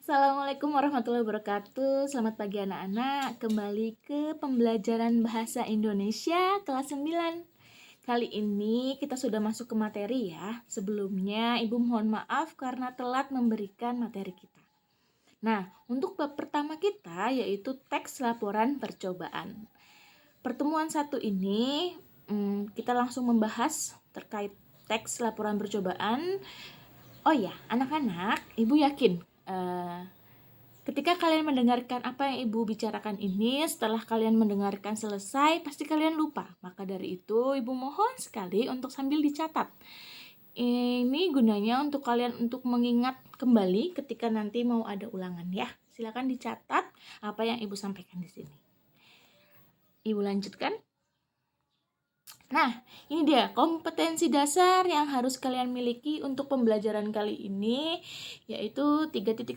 Assalamualaikum warahmatullahi wabarakatuh. Selamat pagi anak-anak. Kembali ke pembelajaran bahasa Indonesia kelas 9. Kali ini kita sudah masuk ke materi ya. Sebelumnya Ibu mohon maaf karena telat memberikan materi kita. Nah, untuk bab pertama kita yaitu teks laporan percobaan. Pertemuan satu ini kita langsung membahas terkait teks laporan percobaan. Oh ya, anak-anak, Ibu yakin ketika kalian mendengarkan apa yang Ibu bicarakan ini, setelah kalian mendengarkan selesai, pasti kalian lupa. Maka dari itu, Ibu mohon sekali untuk sambil dicatat. Ini gunanya untuk kalian untuk mengingat kembali ketika nanti mau ada ulangan ya. Silakan dicatat apa yang Ibu sampaikan di sini. Ibu lanjutkan. Nah, ini dia kompetensi dasar yang harus kalian miliki untuk pembelajaran kali ini, yaitu 3.1.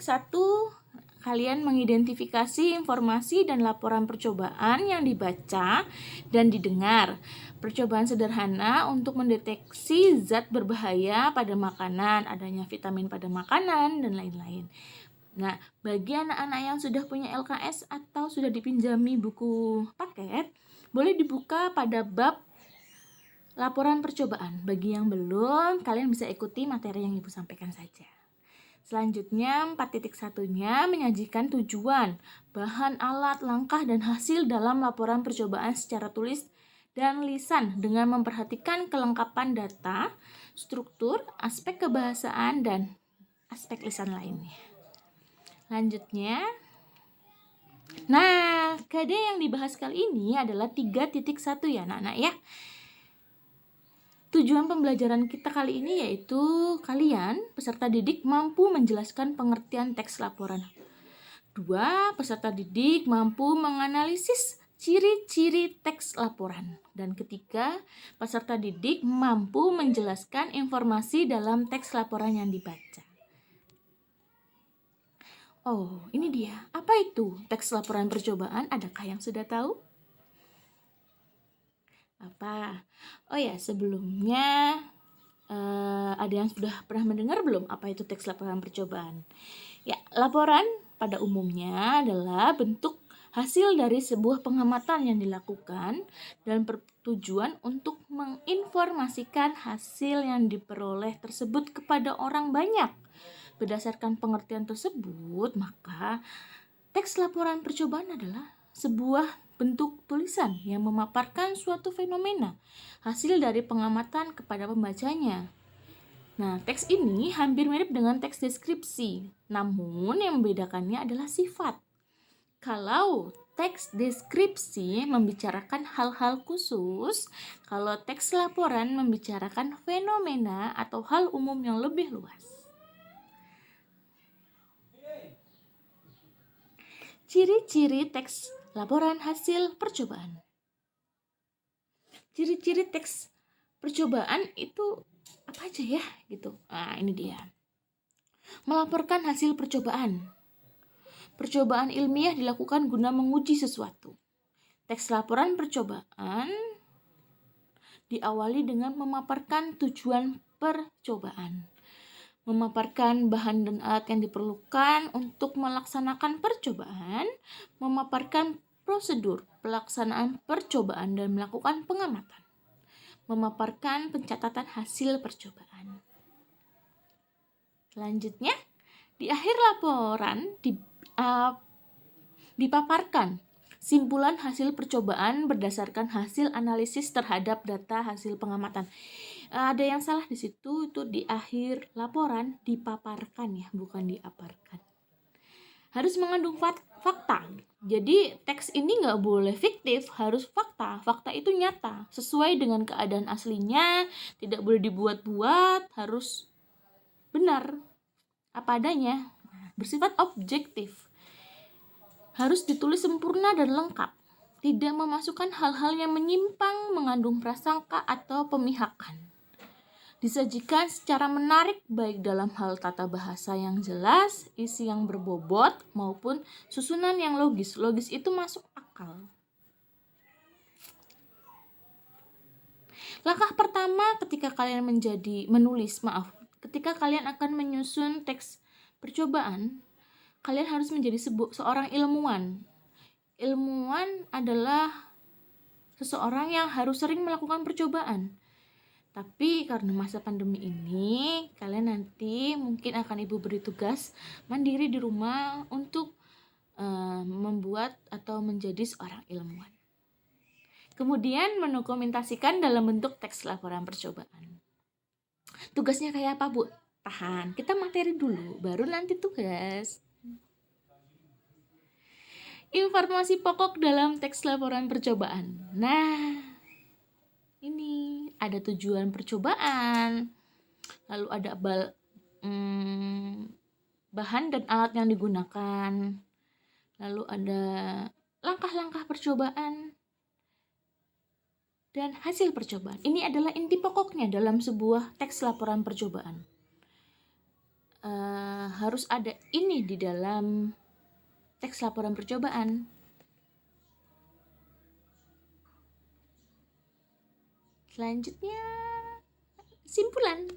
Kalian mengidentifikasi informasi dan laporan percobaan yang dibaca dan didengar. Percobaan sederhana untuk mendeteksi zat berbahaya pada makanan, adanya vitamin pada makanan, dan lain-lain. Nah, bagi anak-anak yang sudah punya LKS atau sudah dipinjami buku paket, boleh dibuka pada bab laporan percobaan. Bagi yang belum, kalian bisa ikuti materi yang Ibu sampaikan saja. Selanjutnya 4.1-nya menyajikan tujuan, bahan, alat, langkah, dan hasil dalam laporan percobaan secara tulis dan lisan dengan memperhatikan kelengkapan data, struktur, aspek kebahasaan, dan aspek lisan lainnya. Lanjutnya, nah, KD yang dibahas kali ini adalah 3.1 ya anak-anak ya. Tujuan pembelajaran kita kali ini yaitu kalian, peserta didik, mampu menjelaskan pengertian teks laporan. 2. Peserta didik mampu menganalisis ciri-ciri teks laporan. Dan ketiga, peserta didik mampu menjelaskan informasi dalam teks laporan yang dibaca. Oh, ini dia. Apa itu teks laporan percobaan? Adakah yang sudah tahu? Apa? Oh ya, sebelumnya ada yang sudah pernah mendengar belum apa itu teks laporan percobaan? Ya, laporan pada umumnya adalah bentuk hasil dari sebuah pengamatan yang dilakukan dan bertujuan untuk menginformasikan hasil yang diperoleh tersebut kepada orang banyak. Berdasarkan pengertian tersebut, maka teks laporan percobaan adalah sebuah bentuk tulisan yang memaparkan suatu fenomena hasil dari pengamatan kepada pembacanya. Nah, teks ini hampir mirip dengan teks deskripsi, namun yang membedakannya adalah sifat. Kalau teks deskripsi membicarakan hal-hal khusus, kalau teks laporan membicarakan fenomena atau hal umum yang lebih luas. Ciri-ciri teks laporan hasil percobaan. Ciri-ciri teks percobaan itu apa aja ya gitu. Nah, ini dia. Melaporkan hasil percobaan. Percobaan ilmiah dilakukan guna menguji sesuatu. Teks laporan percobaan diawali dengan memaparkan tujuan percobaan, memaparkan bahan dan alat yang diperlukan untuk melaksanakan percobaan, memaparkan prosedur pelaksanaan percobaan dan melakukan pengamatan, memaparkan pencatatan hasil percobaan. Selanjutnya, di akhir laporan dipaparkan simpulan hasil percobaan berdasarkan hasil analisis terhadap data hasil pengamatan. Ada yang salah di situ, itu di akhir laporan dipaparkan ya, bukan diaparkan. Harus mengandung fakta. Jadi teks ini nggak boleh fiktif, harus fakta. Fakta itu nyata, sesuai dengan keadaan aslinya, tidak boleh dibuat-buat, harus benar apa adanya, bersifat objektif. Harus ditulis sempurna dan lengkap, tidak memasukkan hal-hal yang menyimpang, mengandung prasangka atau pemihakan. Disajikan secara menarik baik dalam hal tata bahasa yang jelas, isi yang berbobot, maupun susunan yang logis. Logis itu masuk akal. Langkah pertama ketika kalian ketika kalian akan menyusun teks percobaan, kalian harus menjadi seorang ilmuwan. Ilmuwan adalah seseorang yang harus sering melakukan percobaan. Tapi karena masa pandemi ini, kalian nanti mungkin akan ibu beri tugas mandiri di rumah untuk membuat atau menjadi seorang ilmuwan. Kemudian mendokumentasikan dalam bentuk teks laporan percobaan. Tugasnya kayak apa, Bu? Tahan, kita materi dulu, baru nanti tugas. Informasi pokok dalam teks laporan percobaan. Nah, ini ada tujuan percobaan, lalu ada bahan dan alat yang digunakan, lalu ada langkah-langkah percobaan, dan hasil percobaan. Ini adalah inti pokoknya dalam sebuah teks laporan percobaan. Harus ada ini di dalam teks laporan percobaan. Selanjutnya, simpulan.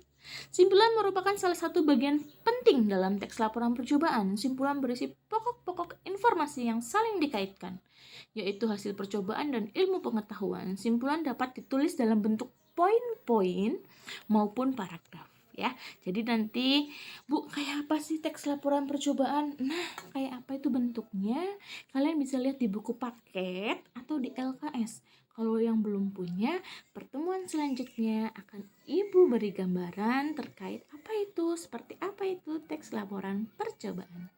Simpulan merupakan salah satu bagian penting dalam teks laporan percobaan. Simpulan berisi pokok-pokok informasi yang saling dikaitkan, yaitu hasil percobaan dan ilmu pengetahuan. Simpulan dapat ditulis dalam bentuk poin-poin maupun paragraf. Ya, jadi nanti, Bu, kayak apa sih teks laporan percobaan? Nah, kayak apa itu bentuknya? Kalian bisa lihat di buku paket atau di LKS. Kalau yang belum punya, pertemuan selanjutnya akan Ibu beri gambaran terkait seperti apa itu teks laporan percobaan.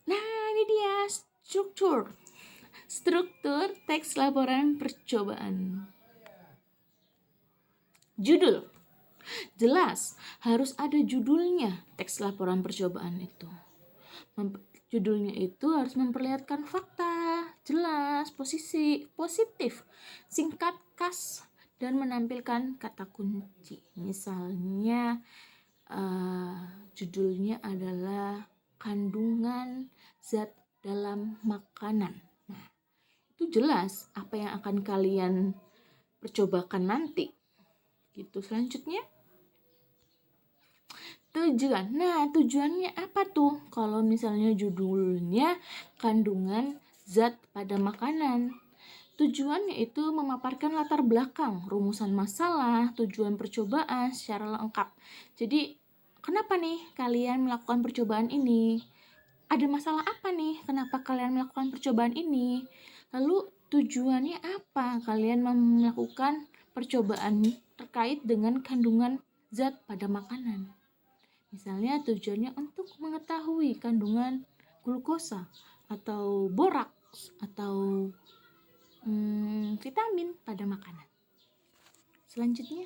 Nah, ini dia struktur teks laporan percobaan. Judul. Jelas, harus ada judulnya teks laporan percobaan itu. Judulnya itu harus memperlihatkan fakta, jelas, positif, singkat, khas, dan menampilkan kata kunci. Misalnya, judulnya adalah kandungan zat dalam makanan. Nah, itu jelas apa yang akan kalian percobakan nanti. Gitu. Selanjutnya, tujuan. Nah, tujuannya apa tuh? Kalau misalnya judulnya kandungan zat pada makanan, tujuannya itu memaparkan latar belakang, rumusan masalah, tujuan percobaan secara lengkap. Jadi, kenapa nih kalian melakukan percobaan ini? Ada masalah apa nih? Kenapa kalian melakukan percobaan ini? Lalu tujuannya apa kalian melakukan percobaan terkait dengan kandungan zat pada makanan? Misalnya tujuannya untuk mengetahui kandungan glukosa atau boraks atau vitamin pada makanan. Selanjutnya,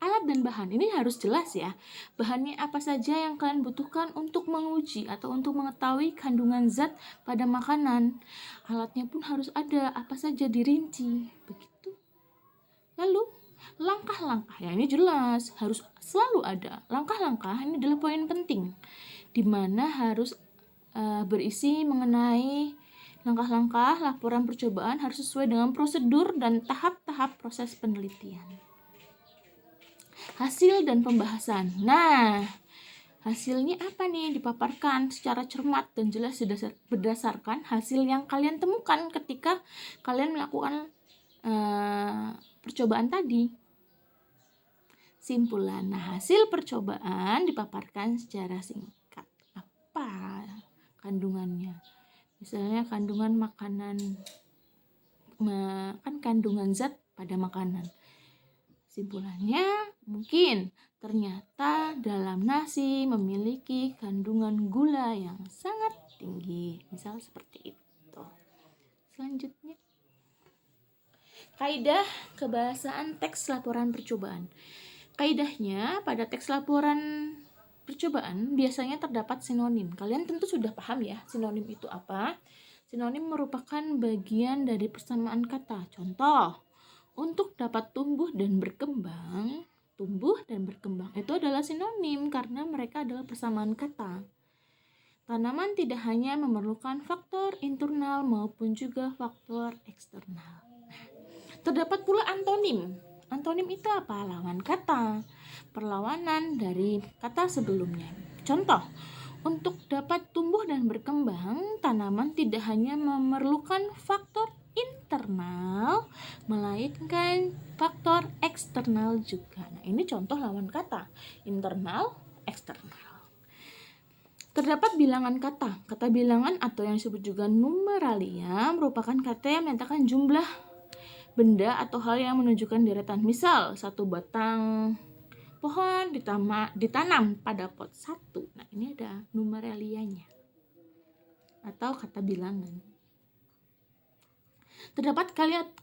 alat dan bahan. Ini harus jelas ya. Bahannya apa saja yang kalian butuhkan untuk menguji atau untuk mengetahui kandungan zat pada makanan. Alatnya pun harus ada, apa saja dirinci. Begitu. Lalu, langkah-langkah. Ya, ini jelas, harus selalu ada. Langkah-langkah ini adalah poin penting, di mana harus berisi mengenai langkah-langkah laporan percobaan harus sesuai dengan prosedur dan tahap-tahap proses penelitian. Hasil dan pembahasan. Nah, hasilnya apa nih? Dipaparkan secara cermat dan jelas berdasarkan hasil yang kalian temukan ketika kalian melakukan percobaan tadi. Simpulan. Nah, hasil percobaan dipaparkan secara singkat. Apa kandungannya? Misalnya kandungan makanan, kan kandungan zat pada makanan. Simpulannya mungkin ternyata dalam nasi memiliki kandungan gula yang sangat tinggi. Misal seperti itu. Selanjutnya, kaidah kebahasaan teks laporan percobaan. Kaidahnya pada teks laporan percobaan biasanya terdapat sinonim. Kalian tentu sudah paham ya sinonim itu apa. Sinonim merupakan bagian dari persamaan kata. Contoh, untuk dapat tumbuh dan berkembang itu adalah sinonim karena mereka adalah persamaan kata. Tanaman tidak hanya memerlukan faktor internal maupun juga faktor eksternal. Terdapat pula antonim. Antonim itu apa? Lawan kata, perlawanan dari kata sebelumnya. Contoh, untuk dapat tumbuh dan berkembang, tanaman tidak hanya memerlukan faktor internal, melainkan faktor eksternal juga. Nah, ini contoh lawan kata, internal, eksternal. Terdapat bilangan kata. Kata bilangan atau yang disebut juga numeralia merupakan kata yang menyatakan jumlah benda atau hal yang menunjukkan deretan. Misal, satu batang pohon ditanam pada pot satu. Nah, ini ada numeralianya atau kata bilangan. Terdapat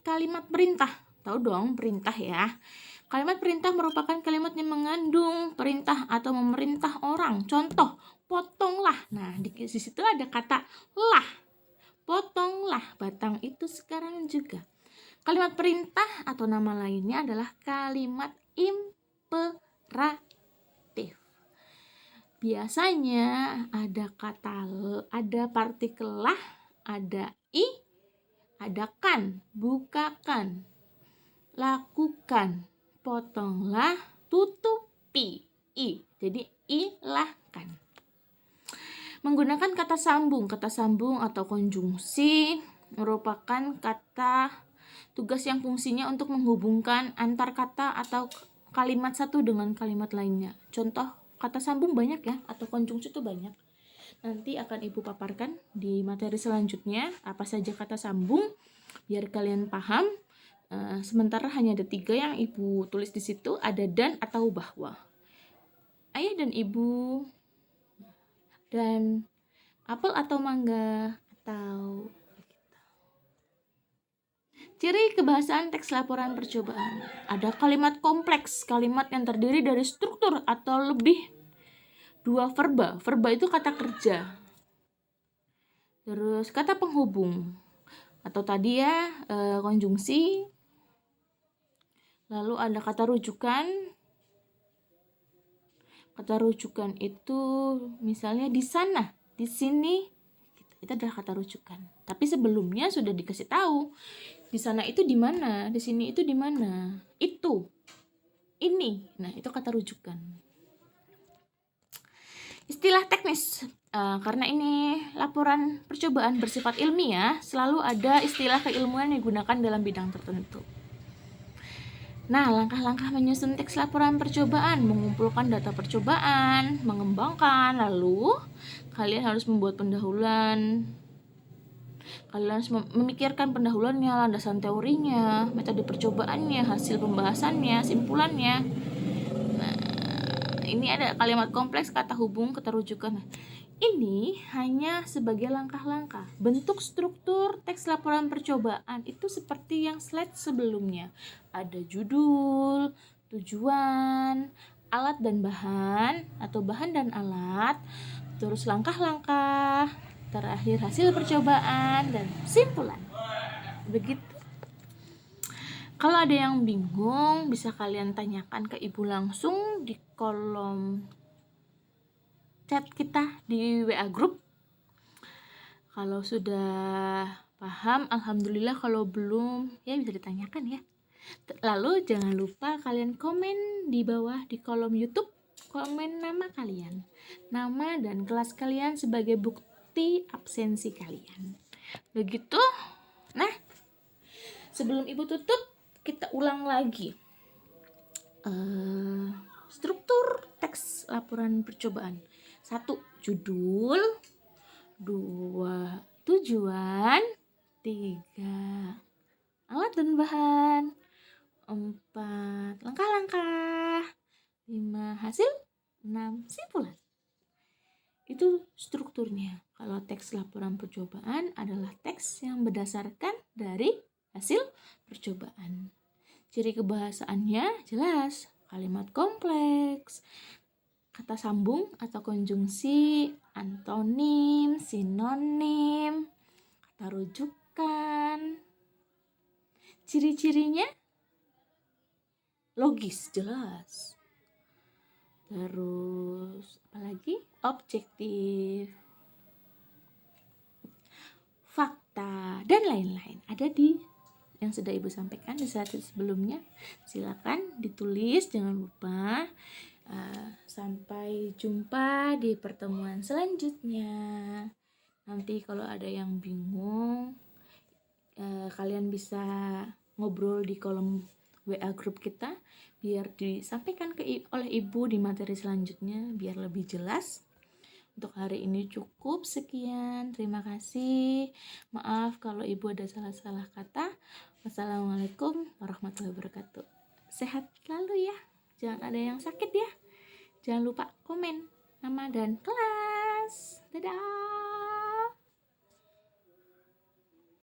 kalimat perintah. Tahu dong perintah ya. Kalimat perintah merupakan kalimat yang mengandung perintah atau memerintah orang. Contoh, potonglah. Nah, di situ ada kata lah. Potonglah batang itu sekarang juga. Kalimat perintah atau nama lainnya adalah kalimat imperatif. Biasanya ada partikel lah, ada i, ada kan, bukakan, lakukan, potonglah, tutupi, i. Jadi ilahkan. Menggunakan kata sambung atau konjungsi merupakan kata tugas yang fungsinya untuk menghubungkan antar kata atau kalimat satu dengan kalimat lainnya. Contoh kata sambung banyak ya, atau konjungsi itu banyak. Nanti akan Ibu paparkan di materi selanjutnya apa saja kata sambung biar kalian paham. Sementara hanya ada 3 yang Ibu tulis di situ, ada dan atau bahwa. Ayah dan ibu, dan apel atau mangga, atau ciri kebahasaan teks laporan percobaan. Ada kalimat kompleks, kalimat yang terdiri dari struktur atau lebih 2 verba. Verba itu kata kerja. Terus kata penghubung atau tadi ya konjungsi. Lalu ada kata rujukan. Kata rujukan itu misalnya di sana, di sini. Itu adalah kata rujukan. Tapi sebelumnya sudah dikasih tahu. Di sana itu di mana, di sini itu di mana. Itu, ini. Nah, itu kata rujukan. Istilah teknis. Karena ini laporan percobaan bersifat ilmiah, selalu ada istilah keilmuan yang digunakan dalam bidang tertentu. Nah, langkah-langkah menyusun teks laporan percobaan, mengumpulkan data percobaan, mengembangkan, lalu kalian harus membuat pendahuluan. Kalian harus memikirkan pendahuluannya, landasan teorinya, metode percobaannya, hasil pembahasannya, simpulannya. Nah, ini ada kalimat kompleks, kata hubung, kata rujukan. Ini hanya sebagai langkah-langkah. Bentuk struktur teks laporan percobaan itu seperti yang slide sebelumnya. Ada judul, tujuan, alat dan bahan, atau bahan dan alat, terus langkah-langkah, terakhir hasil percobaan, dan simpulan. Begitu. Kalau ada yang bingung, bisa kalian tanyakan ke Ibu langsung di kolom chat kita di WA group. Kalau sudah paham, alhamdulillah. Kalau belum, ya bisa ditanyakan ya. Lalu jangan lupa kalian komen di bawah di kolom YouTube, komen nama kalian, nama dan kelas kalian sebagai bukti absensi kalian. Begitu. Nah, sebelum Ibu tutup, kita ulang lagi struktur teks laporan percobaan. 1. Judul. 2. Tujuan. 3. Alat dan bahan. 4. Langkah-langkah. 5. Hasil. 6. Simpulan. Itu strukturnya. Kalau teks laporan percobaan adalah teks yang berdasarkan dari hasil percobaan. Ciri kebahasaannya jelas, kalimat kompleks, kata sambung atau konjungsi, antonim, sinonim, kata rujukan. Ciri-cirinya logis, jelas. Terus apalagi? Objektif, fakta, dan lain-lain. Ada di yang sudah Ibu sampaikan di saat sebelumnya. Silakan ditulis, jangan lupa. Sampai jumpa di pertemuan selanjutnya. Nanti kalau ada yang bingung, kalian bisa ngobrol di kolom WA grup kita biar disampaikan oleh ibu di materi selanjutnya biar lebih jelas. Untuk hari ini cukup sekian. Terima kasih. Maaf kalau ibu ada salah-salah kata. Wassalamualaikum warahmatullahi wabarakatuh. Sehat selalu ya. Jangan ada yang sakit ya. Jangan lupa komen nama dan kelas. Dadah.